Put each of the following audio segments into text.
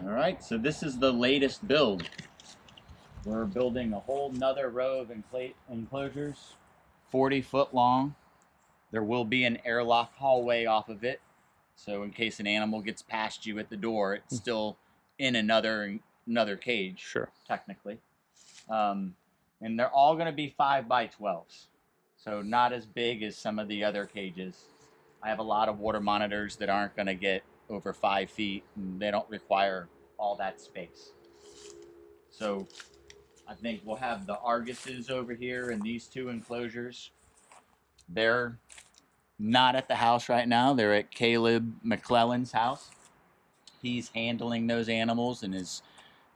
All right, so this is the latest build. We're building a whole nother row of enclosures, 40-foot long. There will be an airlock hallway off of it, so in case an animal gets past you at the door, it's still in another cage, Sure. technically. And they're all going to be 5x12s, so not as big as some of the other cages. I have a lot of water monitors that aren't going to get over 5 feet, and they don't require all that space. So I think we'll have the Arguses over here in these two enclosures. They're not at the house right now. They're at Caleb McClellan's house. He's handling those animals and is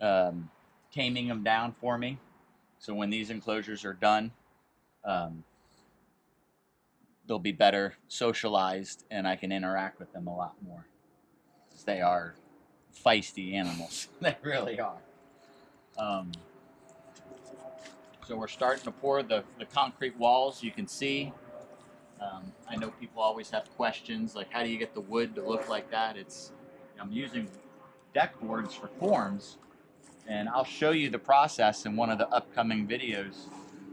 taming them down for me. So when these enclosures are done, they'll be better socialized and I can interact with them a lot more. They are feisty animals. They really are. So we're starting to pour the concrete walls. You can see. I know people always have questions like, how do you get the wood to look like that? I'm using deck boards for forms, and I'll show you the process in one of the upcoming videos.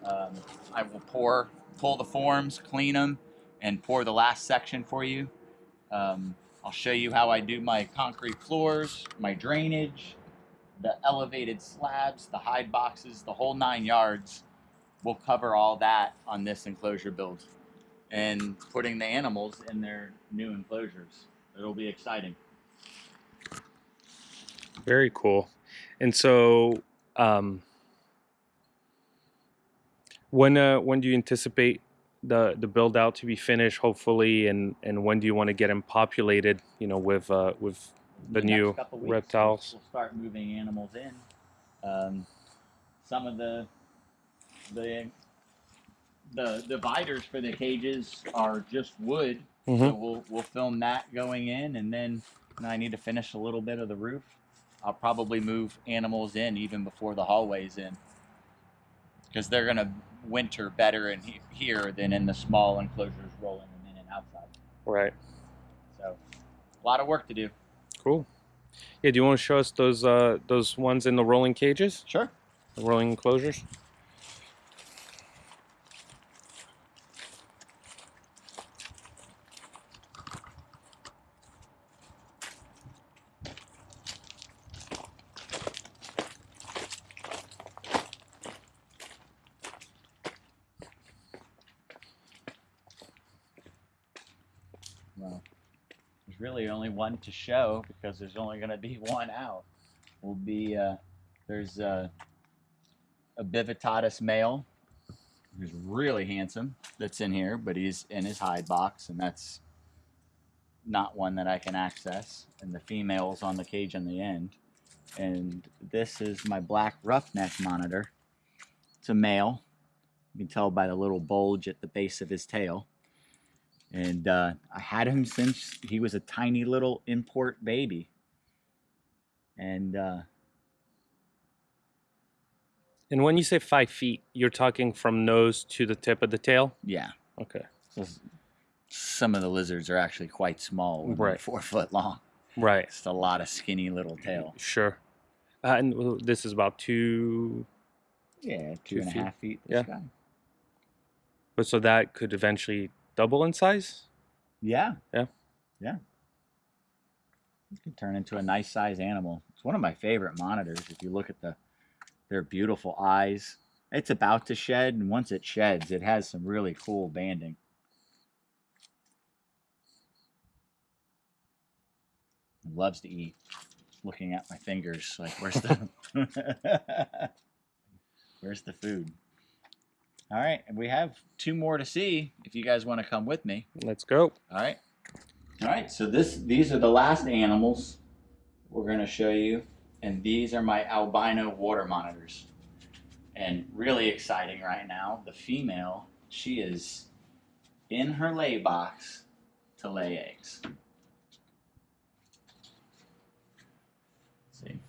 I will pull the forms, clean them, and pour the last section for you. I'll show you how I do my concrete floors, my drainage, the elevated slabs, the hide boxes, the whole 9 yards. We'll cover all that on this enclosure build and putting the animals in their new enclosures. It'll be exciting. Very cool. And so, when do you anticipate the build out to be finished? Hopefully, and when do you want to get them populated? You know, with the new reptiles. We'll start moving animals in. Some of the dividers for the cages are just wood, so we'll film that going in, and then I need to finish a little bit of the roof. I'll probably move animals in even before the hallway's in, because they're gonna winter better in here than in the small enclosures rolling them in and outside. Right. So a lot of work to do. Cool. Yeah. Do you want to show us those ones in the rolling cages? Sure. The rolling enclosures. Well, there's really only one to show because there's only going to be one out. There's a Bivitatus male who's really handsome that's in here, but he's in his hide box, and that's not one that I can access. And the female's on the cage on the end. And this is my black roughneck monitor. It's a male. You can tell by the little bulge at the base of his tail. And I had him since he was a tiny little import baby. And when you say 5 feet, you're talking from nose to the tip of the tail? yeah. Okay. So some of the lizards are actually quite small when they're 4 foot long. Right. It's a lot of skinny little tail. Sure. And this is about 2... Yeah, 2 2.5 feet. Yeah. But so that could eventually double in size? Yeah. Yeah. Yeah. It can turn into a nice size animal. It's one of my favorite monitors. If you look at their beautiful eyes, it's about to shed, and once it sheds, it has some really cool banding. It loves to eat. Looking at my fingers, like where's the where's the food? All right, and we have 2 more to see. If you guys want to come with me, let's go. All right. All right. So these are the last animals we're going to show you, and these are my albino water monitors. And really exciting right now, the female, she is in her lay box to lay eggs. See,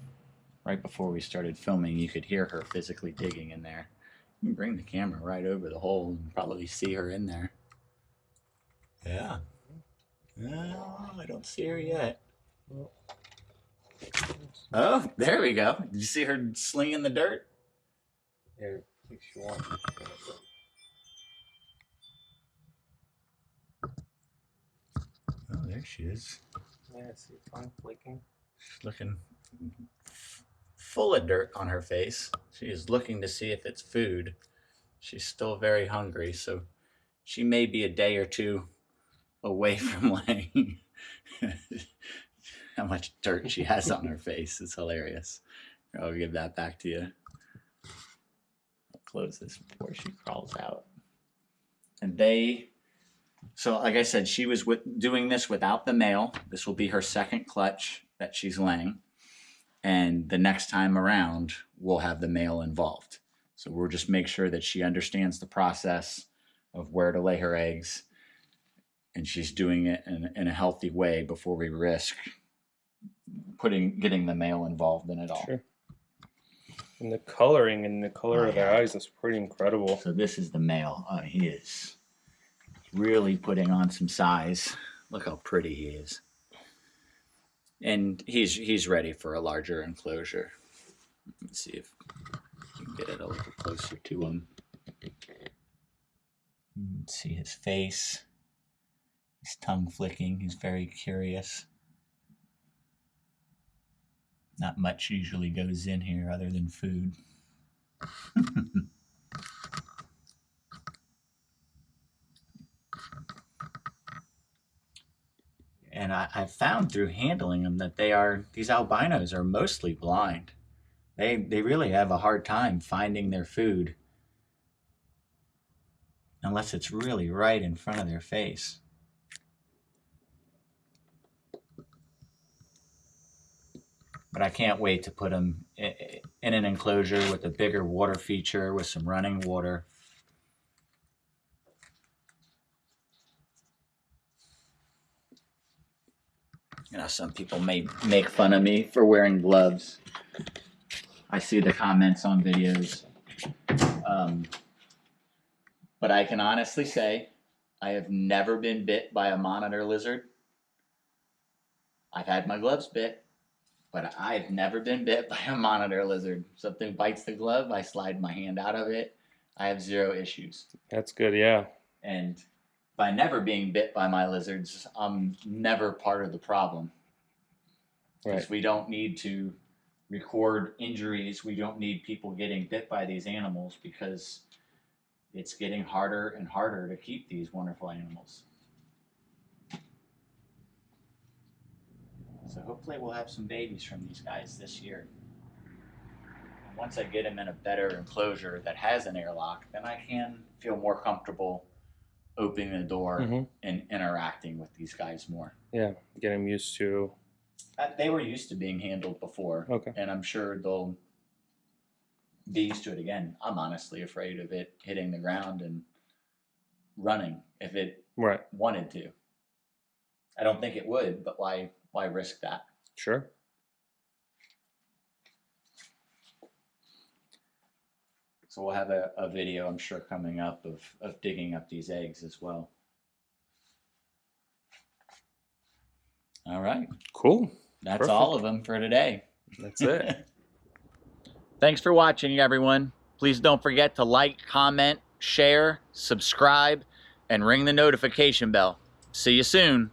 right before we started filming, you could hear her physically digging in there. You can bring the camera right over the hole and probably see her in there. Yeah. No, I don't see her yet. Oh, there we go. Did you see her slinging the dirt? Here, if you want. Oh, there she is. Yeah, see tongue flicking. She's looking full of dirt on her face. She is looking to see if it's food. She's still very hungry, so she may be a day or two away from laying. How much dirt she has on her face. It's hilarious. I'll give that back to you. I'll close this before she crawls out. And so like I said, she was doing this without the male. This will be her second clutch that she's laying. And the next time around, we'll have the male involved. So we'll just make sure that she understands the process of where to lay her eggs. And she's doing it in a healthy way before we risk getting the male involved in it all. Sure. And the coloring and the color of their eyes is pretty incredible. So this is the male. Oh, he is really putting on some size. Look how pretty he is. And he's ready for a larger enclosure. Let's see if we can get it a little closer to him. See his face. He's tongue flicking. He's very curious. Not much usually goes in here other than food. And I've found through handling them that these albinos are mostly blind. They really have a hard time finding their food unless it's really right in front of their face. But I can't wait to put them in an enclosure with a bigger water feature with some running water. You know, some people may make fun of me for wearing gloves. I see the comments on videos. But I can honestly say I have never been bit by a monitor lizard. I've had my gloves bit, but I've never been bit by a monitor lizard. Something bites the glove, I slide my hand out of it. I have zero issues. That's good, yeah. And by never being bit by my lizards, I'm never part of the problem. Because Right. we don't need to record injuries. We don't need people getting bit by these animals because it's getting harder and harder to keep these wonderful animals. So hopefully we'll have some babies from these guys this year. And once I get them in a better enclosure that has an airlock, then I can feel more comfortable opening the door and interacting with these guys more. Yeah, get them used to. They were used to being handled before. Okay. And I'm sure they'll be used to it again. I'm honestly afraid of it hitting the ground and running if it wanted to. I don't think it would, but why risk that? Sure. So we'll have a video, I'm sure, coming up of digging up these eggs as well. All right. Cool. That's Perfect. all of them for today. That's it. Thanks for watching, everyone. Please don't forget to like, comment, share, subscribe, and ring the notification bell. See you soon.